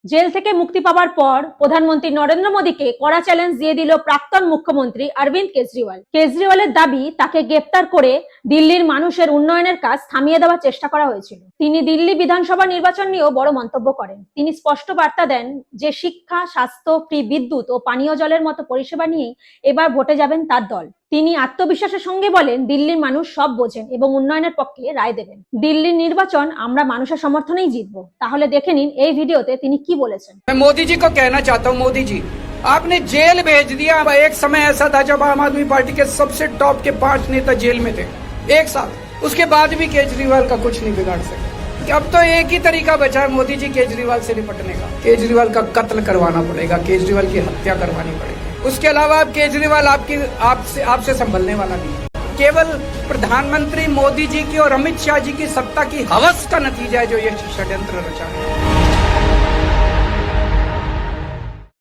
Jail থেকে মুক্তি পাওয়ার পর প্রধানমন্ত্রী নরেন্দ্র মোদীকে কড়া চ্যালেঞ্জ দিয়ে দিল প্রাক্তন মুখ্যমন্ত্রী অরবিন্দ কেজরিওয়াল। কেজরিওয়ালের দাবি, তাকে গ্রেপ্তার করে দিল্লির মানুষের উন্নয়নের কাজ থামিয়ে দেওয়ার চেষ্টা করা হয়েছিল। তিনি দিল্লি বিধানসভা নির্বাচন নিয়েও বড় মন্তব্য করেন। তিনি স্পষ্ট বার্তা দেন যে শিক্ষা, স্বাস্থ্য, ফ্রি বিদ্যুৎ ও পানীয় জলের মতো পরিষেবা নিয়েই এবার ভোটে যাবেন তার দল। তিনি আত্মবিশ্বাসের সঙ্গে বলেন, দিল্লির মানুষ সব বোঝেন এবং উন্নয়নের পক্ষে রায় দেবেন। দিল্লির নির্বাচন আমরা মানুষের সমর্থনেই জিতবো। তাহলে দেখে নিন এই ভিডিওতে তিনি কি বলেছেন। मैं मोदी जी को कहना चाहता हूं, मोदी जी आपने जेल भेज दिया। एक समय ऐसा था जब आम आदमी पार्टी के सबसे टॉप के 5 नेता जेल में थे एक साल, उसके बाद भी केजरीवाल का कुछ नहीं बिगाड़ सके। अब तो एक ही तरीका बचा है मोदी जी केजरीवाल से निपटने का, केजरीवाल का कत्ल करवाना पड़ेगा, केजरीवाल की हत्या करवानी पड़ेगी। उसके अलावा अब केजरीवाल आपसे संभलने वाला नहीं है। केवल प्रधानमंत्री मोदी जी की और अमित शाह जी की सत्ता की हवस का नतीजा है जो ये षड्यंत्र रचा है।